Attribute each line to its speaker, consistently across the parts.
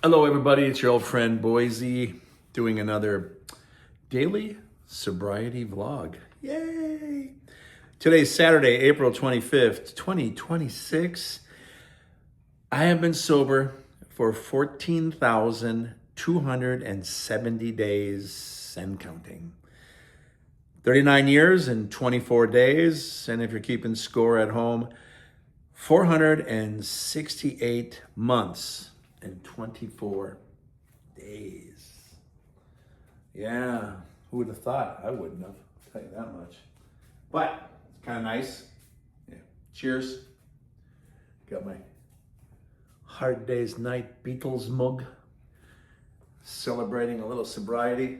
Speaker 1: Hello, everybody. It's your old friend Boise doing another daily sobriety vlog. Yay! Today's Saturday, April 25th, 2026. I have been sober for 14,270 days and counting. 39 years and 24 days. And if you're keeping score at home, 468 months and 24 days. Yeah, who would have thought? I wouldn't have, I'll tell you that much. But it's kind of nice. Yeah. Cheers. Got my Hard Day's Night Beatles mug. Celebrating a little sobriety.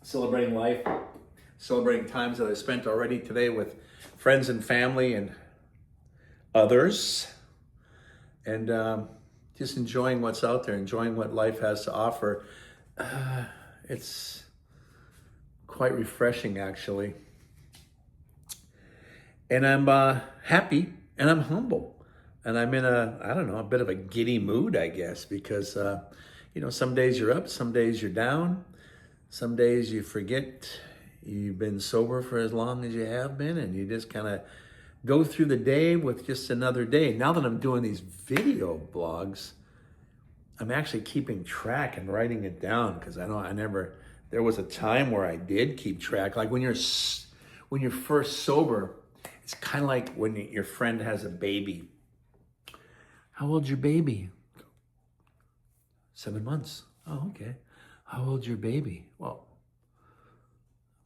Speaker 1: Celebrating life. Celebrating times that I spent already today with friends and family and others. And just enjoying what's out there, enjoying what life has to offer. It's quite refreshing, actually. And I'm happy and I'm humble. And I'm in a bit of a giddy mood, I guess, because, some days you're up, some days you're down. Some days you forget you've been sober for as long as you have been, and you just kind of go through the day with just another day. Now that I'm doing these video blogs, I'm actually keeping track and writing it down, because there was a time where I did keep track. Like when you're first sober, it's kind of like when your friend has a baby. How old's your baby? 7 months. Oh, okay. How old's your baby? Well,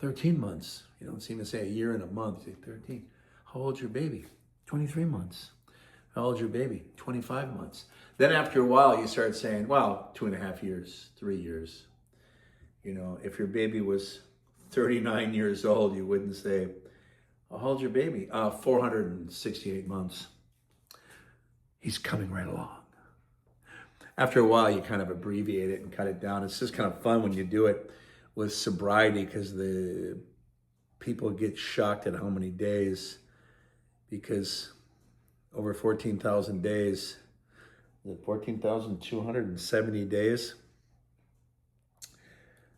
Speaker 1: 13 months. You don't seem to say a year and a month. You say 13. How old's your baby? 23 months. How old's your baby? 25 months. Then after a while, you start saying, well, 2.5 years, 3 years. If your baby was 39 years old, you wouldn't say, how old's your baby? 468 months. He's coming right along. After a while, you kind of abbreviate it and cut it down. It's just kind of fun when you do it with sobriety, because the people get shocked at how many days, because over 14,000 days, 14,270 days,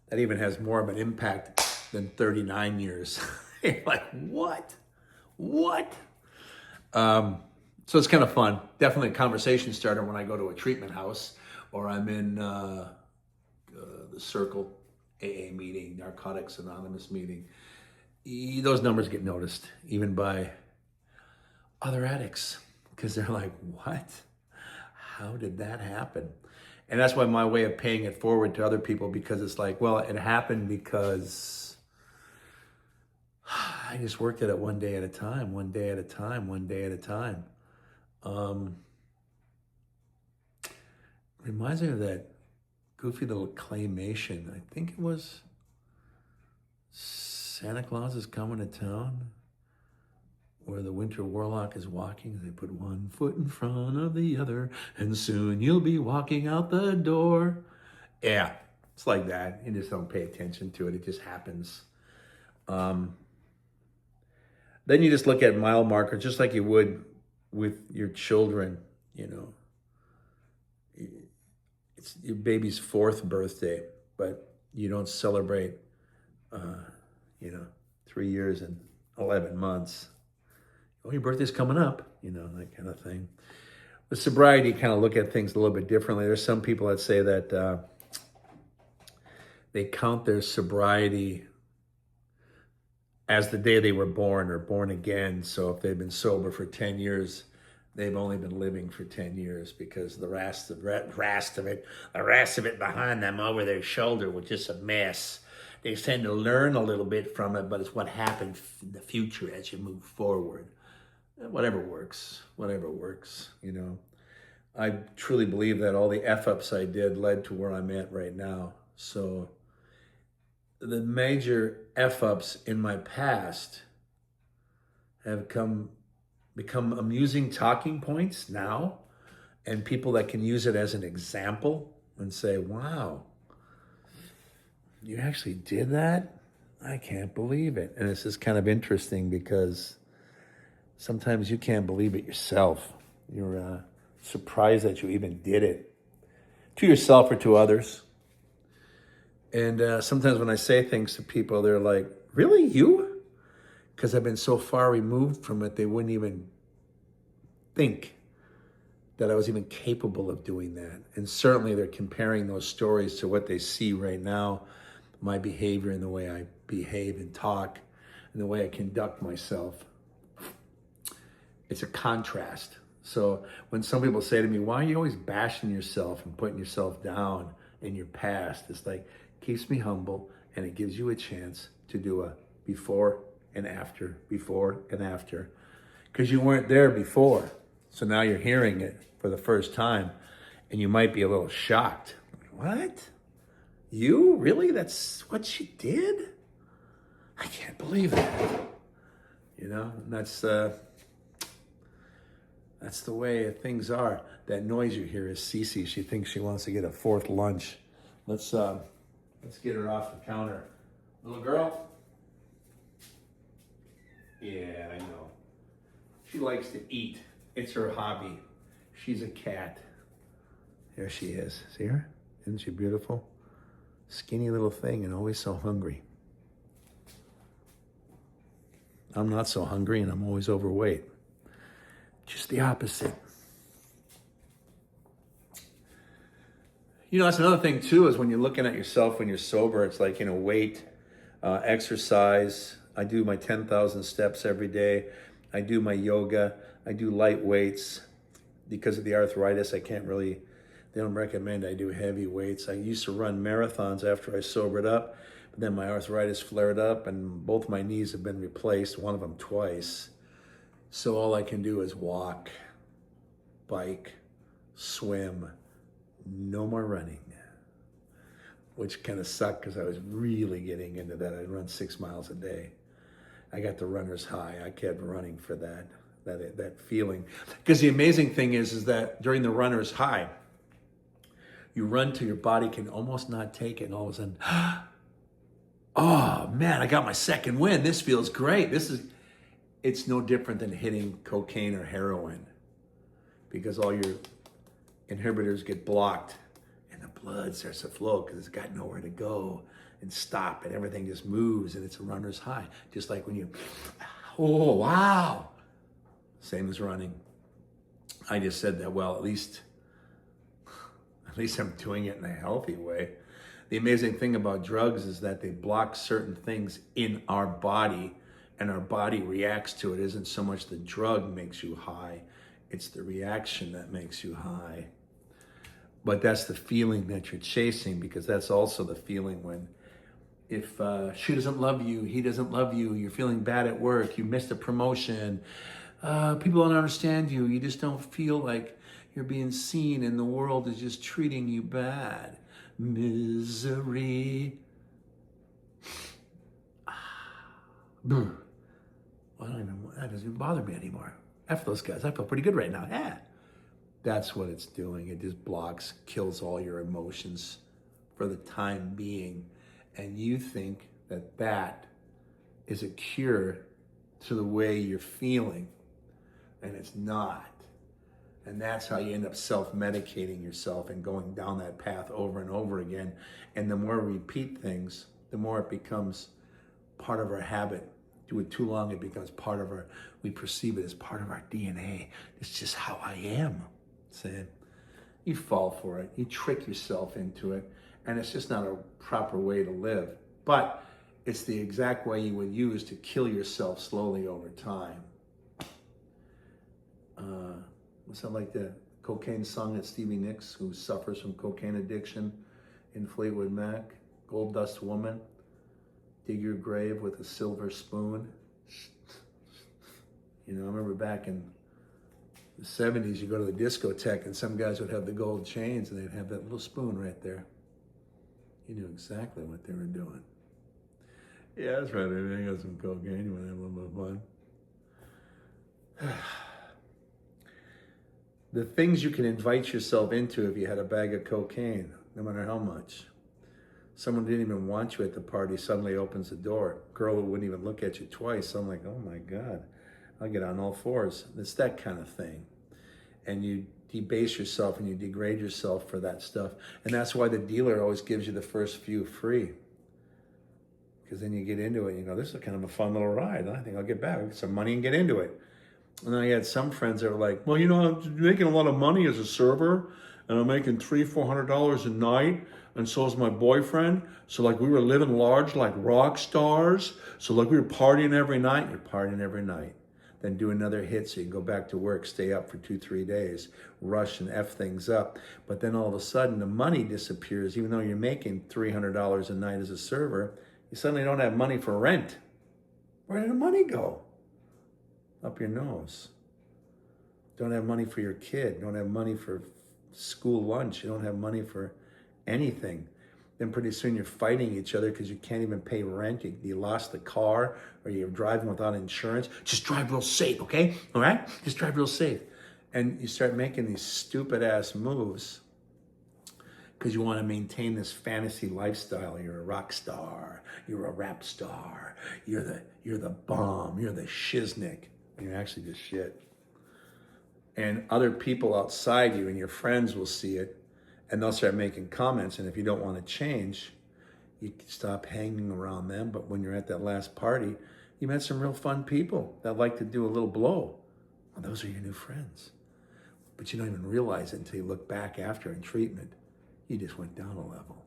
Speaker 1: that even has more of an impact than 39 years. You're like, what? So it's kind of fun. Definitely a conversation starter when I go to a treatment house, or I'm in the Circle AA meeting, Narcotics Anonymous meeting. Those numbers get noticed, even by other addicts, because they're like, what? How did that happen? And that's why my way of paying it forward to other people, because it's like, well, it happened because I just worked at it one day at a time. Reminds me of that goofy little claymation. I think it was Santa Claus is Coming to Town, where the Winter Warlock is walking. They put one foot in front of the other, and soon you'll be walking out the door. Yeah, it's like that. You just don't pay attention to it. It just happens. Then you just look at mile markers, just like you would with your children. It's your baby's 4th birthday, but you don't celebrate, 3 years and 11 months. Oh, your birthday's coming up, that kind of thing. With sobriety, you kind of look at things a little bit differently. There's some people that say that they count their sobriety as the day they were born or born again. So if they've been sober for 10 years, they've only been living for 10 years, because the rest of it behind them over their shoulder was just a mess. They tend to learn a little bit from it, but it's what happened in the future as you move forward. Whatever works. I truly believe that all the F-ups I did led to where I'm at right now. So the major F-ups in my past have become amusing talking points now, and people that can use it as an example and say, wow, you actually did that? I can't believe it. And it's just kind of interesting, because sometimes you can't believe it yourself. You're surprised that you even did it, to yourself or to others. And sometimes when I say things to people, they're like, really, you? Because I've been so far removed from it, they wouldn't even think that I was even capable of doing that. And certainly they're comparing those stories to what they see right now, my behavior and the way I behave and talk and the way I conduct myself. It's a contrast. So when some people say to me, why are you always bashing yourself and putting yourself down in your past? It's like, keeps me humble, and it gives you a chance to do a before and after, because you weren't there before. So now you're hearing it for the first time, and you might be a little shocked. What? You? Really? That's what she did? I can't believe that. You know, and that's the way things are. That noise you hear is Cece. She thinks she wants to get a fourth lunch. Let's get her off the counter. Little girl? Yeah, I know. She likes to eat. It's her hobby. She's a cat. There she is. See her? Isn't she beautiful? Skinny little thing and always so hungry. I'm not so hungry and I'm always overweight. Just the opposite. You know, that's another thing too, is when you're looking at yourself when you're sober, it's like, weight, exercise. I do my 10,000 steps every day. I do my yoga. I do light weights. Because of the arthritis, they don't recommend I do heavy weights. I used to run marathons after I sobered up, but then my arthritis flared up and both my knees have been replaced, one of them twice. So all I can do is walk, bike, swim, no more running, which kind of sucked because I was really getting into that. I'd run 6 miles a day. I got the runner's high. I kept running for that feeling. Because the amazing thing is that during the runner's high, you run till your body can almost not take it, and all of a sudden, oh man, I got my second win. This feels great. It's no different than hitting cocaine or heroin, because all your inhibitors get blocked and the blood starts to flow because it's got nowhere to go and stop, and everything just moves, and it's a runner's high. Just like when you, oh, wow. Same as running. I just said that, well, at least I'm doing it in a healthy way. The amazing thing about drugs is that they block certain things in our body, and our body reacts to it. It isn't so much the drug makes you high, it's the reaction that makes you high. But that's the feeling that you're chasing, because that's also the feeling when, if she doesn't love you, he doesn't love you, you're feeling bad at work, you missed a promotion, people don't understand you, you just don't feel like you're being seen, and the world is just treating you bad. Misery. Well, that doesn't even bother me anymore. F those guys, I feel pretty good right now. Yeah. That's what it's doing. It just blocks, kills all your emotions for the time being. And you think that is a cure to the way you're feeling. And it's not. And that's how you end up self-medicating yourself and going down that path over and over again. And the more we repeat things, the more it becomes part of our habit. Do it too long, it becomes part of we perceive it as part of our DNA. It's just how I am. Saying, you fall for it, you trick yourself into it, and it's just not a proper way to live. But it's the exact way you would use to kill yourself slowly over time. What's that, like the cocaine song that Stevie Nicks, who suffers from cocaine addiction, in Fleetwood Mac, Gold Dust Woman, dig your grave with a silver spoon. I remember back in the 70s, you go to the discotheque and some guys would have the gold chains and they'd have that little spoon right there. You knew exactly what they were doing. Yeah, that's right. They got some cocaine. You want to have a little bit of fun. The things you can invite yourself into if you had a bag of cocaine, no matter how much. Someone didn't even want you at the party suddenly opens the door. Girl who wouldn't even look at you twice. I'm like, oh my God, I'll get on all fours. It's that kind of thing. And you debase yourself and you degrade yourself for that stuff. And that's why the dealer always gives you the first few free. Because then you get into it, you go, this is kind of a fun little ride. I think I'll get back, get some money and get into it. And then I had some friends that were like, well, I'm making a lot of money as a server, and I'm making $300-400 a night, and so is my boyfriend. So like we were living large like rock stars. So like we were partying every night. You're partying every night. Then do another hit so you can go back to work, stay up for 2-3 days, rush and F things up. But then all of a sudden the money disappears, even though you're making $300 a night as a server. You suddenly don't have money for rent. Where did the money go? Up your nose. Don't have money for your kid. Don't have money for school lunch. You don't have money for anything. Then pretty soon you're fighting each other because you can't even pay rent. You lost the car, or you're driving without insurance. Just drive real safe, okay? All right? Just drive real safe. And you start making these stupid ass moves because you want to maintain this fantasy lifestyle. You're a rock star. You're a rap star. You're the bomb. You're the shiznick. You're actually just shit. And other people outside you and your friends will see it, and they'll start making comments. And if you don't want to change, you can stop hanging around them. But when you're at that last party, you met some real fun people that like to do a little blow. Well, those are your new friends. But you don't even realize it until you look back after in treatment. You just went down a level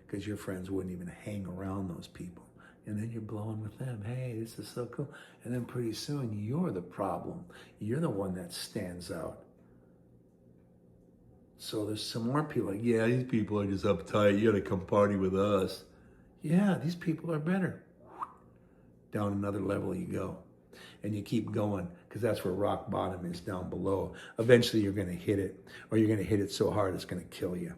Speaker 1: because your friends wouldn't even hang around those people. And then you're blowing with them. Hey, this is so cool. And then pretty soon you're the problem. You're the one that stands out. So there's some more people like, yeah, these people are just uptight. You gotta come party with us. Yeah, these people are better. Down another level you go. And you keep going, because that's where rock bottom is, down below. Eventually you're gonna hit it, or you're gonna hit it so hard it's gonna kill you.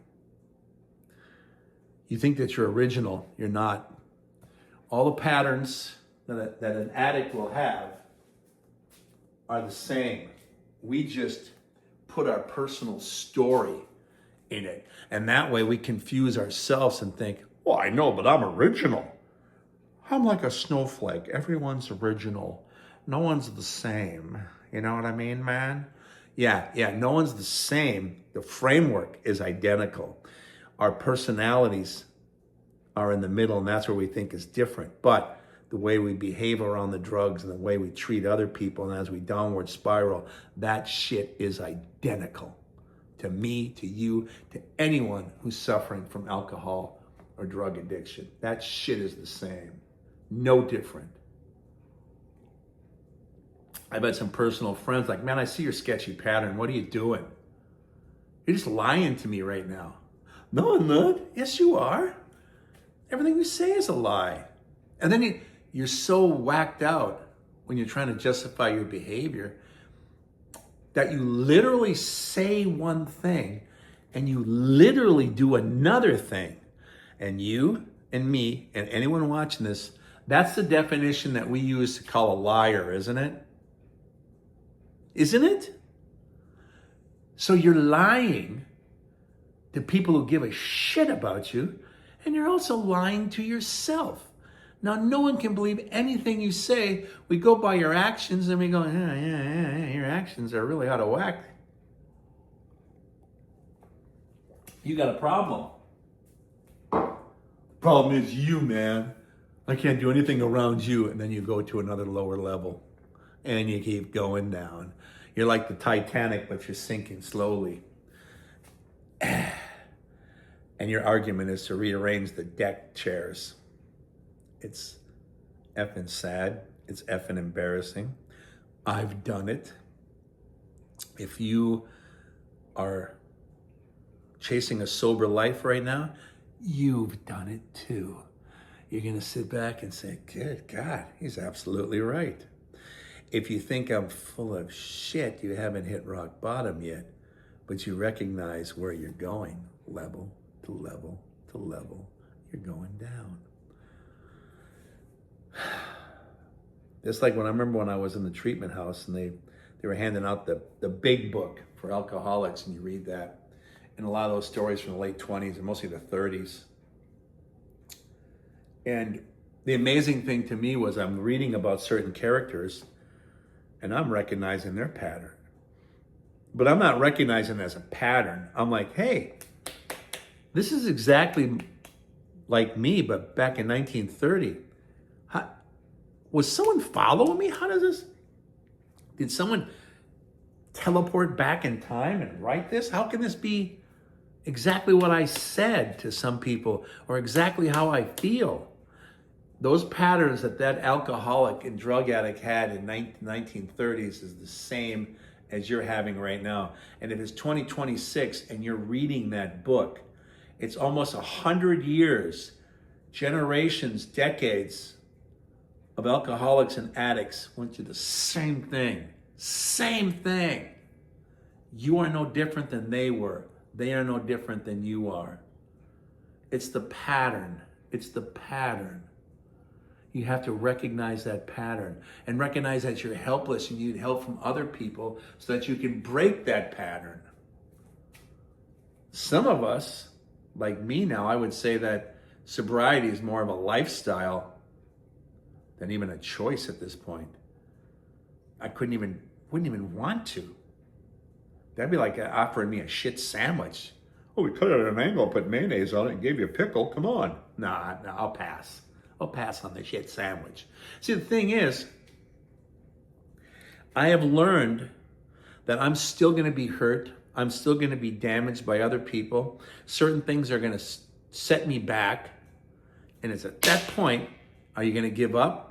Speaker 1: You think that you're original, you're not. All the patterns that an addict will have are the same. We just put our personal story in it. And that way we confuse ourselves and think, well, I know, but I'm original. I'm like a snowflake. Everyone's original. No one's the same. You know what I mean, man? Yeah, no one's the same. The framework is identical. Our personalities are in the middle, and that's where we think is different. But the way we behave around the drugs and the way we treat other people, and as we downward spiral, that shit is identical to me, to you, to anyone who's suffering from alcohol or drug addiction. That shit is the same. No different. I've had some personal friends like, man, I see your sketchy pattern. What are you doing? You're just lying to me right now. No, I'm not. Yes, you are. Everything you say is a lie. And then you're so whacked out when you're trying to justify your behavior that you literally say one thing and you literally do another thing. And you and me and anyone watching this, that's the definition that we use to call a liar, isn't it? Isn't it? So you're lying to people who give a shit about you, and you're also lying to yourself. Now, no one can believe anything you say. We go by your actions and we go, yeah, your actions are really out of whack. You got a problem. Problem is you, man. I can't do anything around you. And then you go to another lower level and you keep going down. You're like the Titanic, but you're sinking slowly. And your argument is to rearrange the deck chairs. It's effing sad. It's effing embarrassing. I've done it. If you are chasing a sober life right now, you've done it too. You're going to sit back and say, good God, he's absolutely right. If you think I'm full of shit, you haven't hit rock bottom yet, but you recognize where you're going, level to level to level, you're going down. It's like when I remember when I was in the treatment house and they were handing out the big book for alcoholics, and you read that. And a lot of those stories from the late 20s and mostly the 30s. And the amazing thing to me was I'm reading about certain characters and I'm recognizing their pattern. But I'm not recognizing it as a pattern. I'm like, hey, this is exactly like me, but back in 1930. Was someone following me? How does this? Did someone teleport back in time and write this? How can this be exactly what I said to some people or exactly how I feel? Those patterns that alcoholic and drug addict had in 1930s is the same as you're having right now. And if it's 2026 and you're reading that book, it's almost 100 years, generations, decades of alcoholics and addicts went through the same thing. Same thing. You are no different than they were. They are no different than you are. It's the pattern. It's the pattern. You have to recognize that pattern and recognize that you're helpless and you need help from other people so that you can break that pattern. Some of us, like me now, I would say that sobriety is more of a lifestyle than even a choice at this point. I wouldn't even want to. That'd be like offering me a shit sandwich. Oh, we cut it at an angle, put mayonnaise on it, and gave you a pickle. Come on. Nah, I'll pass. I'll pass on the shit sandwich. See, the thing is, I have learned that I'm still going to be hurt. I'm still going to be damaged by other people. Certain things are going to set me back. And it's at that point, are you going to give up?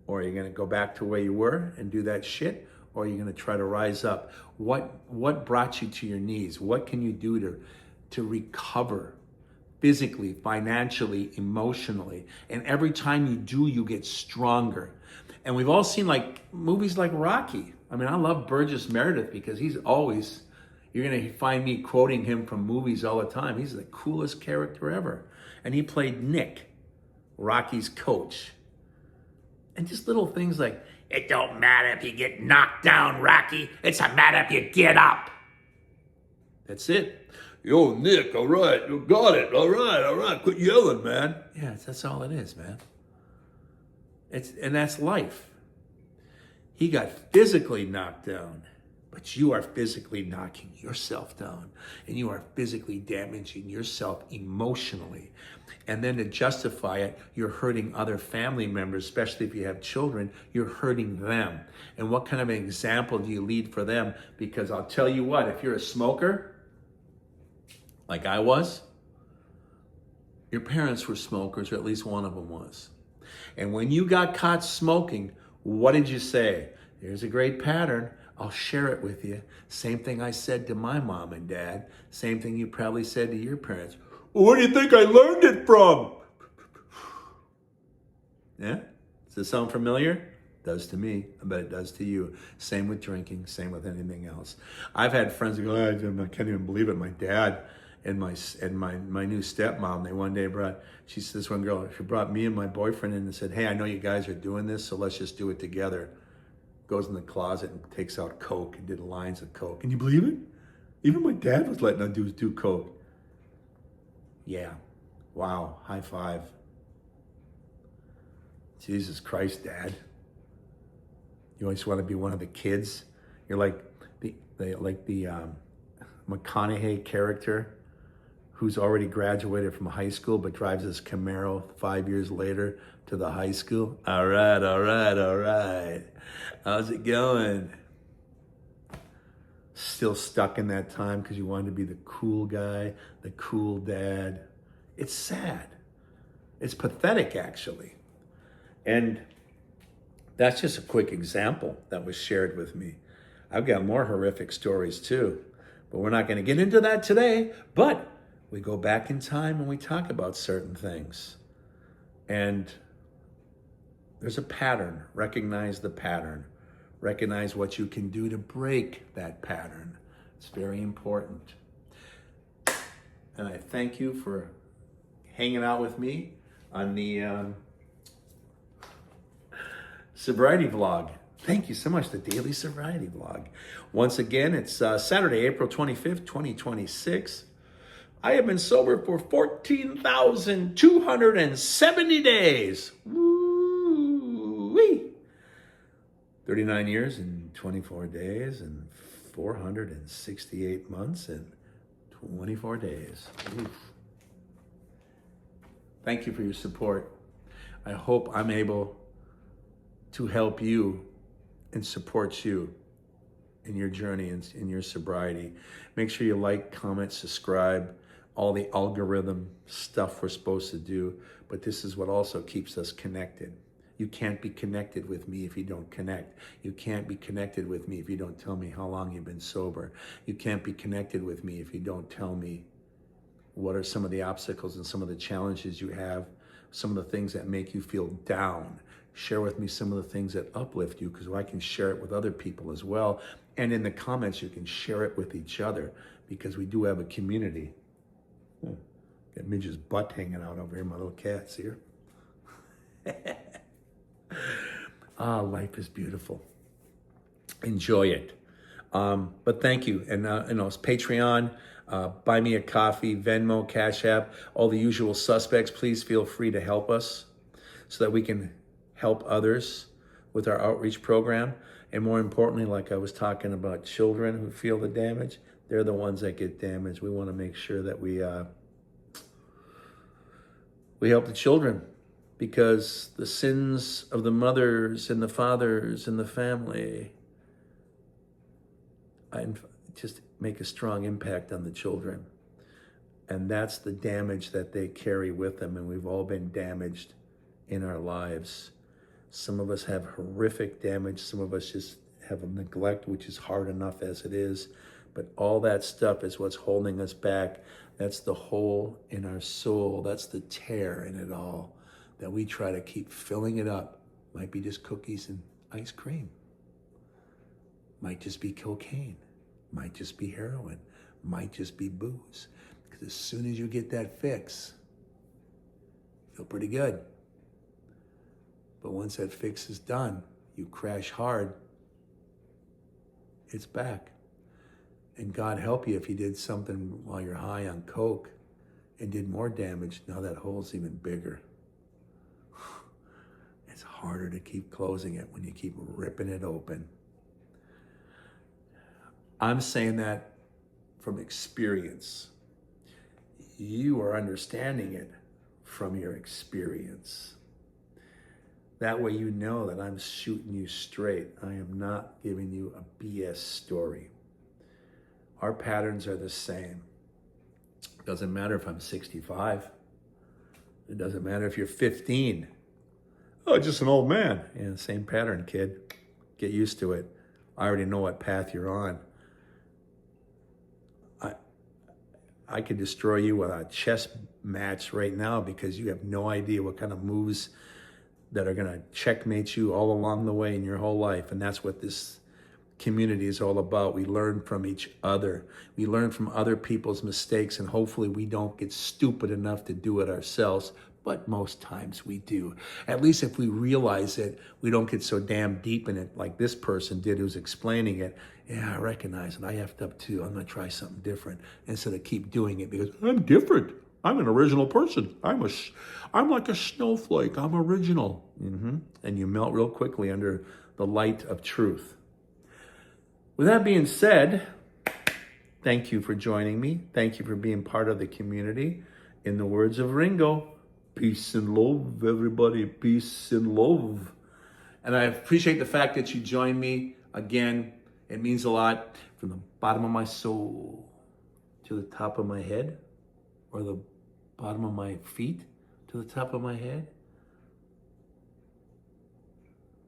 Speaker 1: Or are you going to go back to where you were and do that shit? Or are you going to try to rise up? What brought you to your knees? What can you do to recover physically, financially, emotionally? And every time you do, you get stronger. And we've all seen like movies like Rocky. I mean, I love Burgess Meredith because he's always, you're going to find me quoting him from movies all the time. He's the coolest character ever. And he played Nick, Rocky's coach. And just little things like, it don't matter if you get knocked down, Rocky. It's a matter if you get up. That's it. Yo, Nick, all right, you got it. All right. Quit yelling, man. Yeah, that's all it is, man. And that's life. He got physically knocked down, but you are physically knocking yourself down, and you are physically damaging yourself emotionally. And then to justify it, you're hurting other family members, especially if you have children, you're hurting them. And what kind of an example do you lead for them? Because I'll tell you what, if you're a smoker, like I was, your parents were smokers, or at least one of them was. And when you got caught smoking, what did you say? There's a great pattern. I'll share it with you. Same thing I said to my mom and dad. Same thing you probably said to your parents. Well, where do you think I learned it from? Yeah? Does this sound familiar? It does to me. I bet it does to you. Same with drinking. Same with anything else. I've had friends who go, I can't even believe it. My dad and my new stepmom, they one day this one girl, she brought me and my boyfriend in and said, hey, I know you guys are doing this, so let's just do it together. Goes in the closet and takes out Coke and did lines of Coke. Can you believe it? Even my dad was letting us do Coke. Yeah. Wow. High five. Jesus Christ, Dad. You always want to be one of the kids. You're like the McConaughey character who's already graduated from high school but drives this Camaro 5 years later to the high school. All right. How's it going? Still stuck in that time because you wanted to be the cool guy, the cool dad. It's sad. It's pathetic, actually. And that's just a quick example that was shared with me. I've got more horrific stories too, but we're not going to get into that today. But we go back in time and we talk about certain things. And there's a pattern. Recognize the pattern. Recognize what you can do to break that pattern. It's very important. And I thank you for hanging out with me on the sobriety vlog. Thank you so much, the daily sobriety vlog. Once again, it's Saturday, April 25th, 2026. I have been sober for 14,270 days. Woo-wee. 39 years and 24 days and 468 months and 24 days. Oof. Thank you for your support. I hope I'm able to help you and support you in your journey and in your sobriety. Make sure you like, comment, subscribe, all the algorithm stuff we're supposed to do, but this is what also keeps us connected. You can't be connected with me if you don't connect. You can't be connected with me if you don't tell me how long you've been sober. You can't be connected with me if you don't tell me what are some of the obstacles and some of the challenges you have, some of the things that make you feel down. Share with me some of the things that uplift you, because I can share it with other people as well. And in the comments, you can share it with each other, because we do have a community. Got Midge's butt hanging out over here, my little cat's here. Life is beautiful. Enjoy it. But thank you. And it's Patreon, Buy Me a Coffee, Venmo, Cash App, all the usual suspects. Please feel free to help us so that we can help others with our outreach program. And more importantly, like I was talking about, children who feel the damage, they're the ones that get damaged. We want to make sure that we help the children, because the sins of the mothers and the fathers and the family just make a strong impact on the children. And that's the damage that they carry with them. And we've all been damaged in our lives. Some of us have horrific damage. Some of us just have a neglect, which is hard enough as it is. But all that stuff is what's holding us back. That's the hole in our soul. That's the tear in it all, that we try to keep filling it up. Might be just cookies and ice cream. Might just be cocaine. Might just be heroin. Might just be booze. Because as soon as you get that fix, you feel pretty good. But once that fix is done, you crash hard, it's back. And God help you if you did something while you're high on coke and did more damage. Now that hole's even bigger. It's harder to keep closing it when you keep ripping it open. I'm saying that from experience. You are understanding it from your experience. That way you know that I'm shooting you straight. I am not giving you a BS story. Our patterns are the same. It doesn't matter if I'm 65. It doesn't matter if you're 15. Oh, just an old man. Yeah, same pattern, kid. Get used to it. I already know what path you're on. I could destroy you with a chess match right now, because you have no idea what kind of moves that are going to checkmate you all along the way in your whole life. And that's what this community is all about. We learn from each other. We learn from other people's mistakes, and hopefully we don't get stupid enough to do it ourselves. But most times we do. At least if we realize it, we don't get so damn deep in it like this person did who's explaining it. Yeah, I recognize it. I effed up too. I'm going to try something different, instead of keep doing it because I'm different. I'm an original person. I'm like a snowflake. I'm original. And you melt real quickly under the light of truth. With that being said, thank you for joining me. Thank you for being part of the community. In the words of Ringo, peace and love, everybody. Peace and love. And I appreciate the fact that you joined me again. It means a lot, from the bottom of my soul to the top of my head, or the bottom of my feet to the top of my head,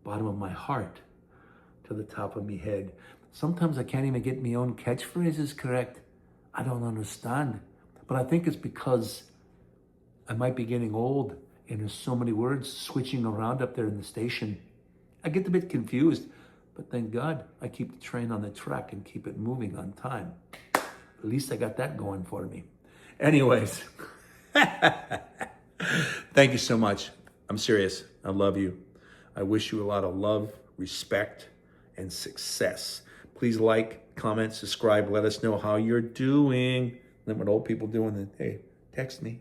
Speaker 1: bottom of my heart to the top of my head. Sometimes I can't even get my own catchphrases correct. I don't understand. But I think it's because I might be getting old and there's so many words switching around up there in the station. I get a bit confused, but thank God I keep the train on the track and keep it moving on time. At least I got that going for me. Anyways, thank you so much. I'm serious. I love you. I wish you a lot of love, respect, and success. Please like, comment, subscribe. Let us know how you're doing. Then what old people do, and hey, text me.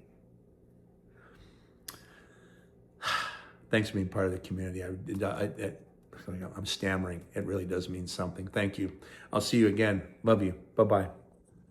Speaker 1: Thanks for being part of the community. feel like I'm stammering. It really does mean something. Thank you. I'll see you again. Love you. Bye-bye.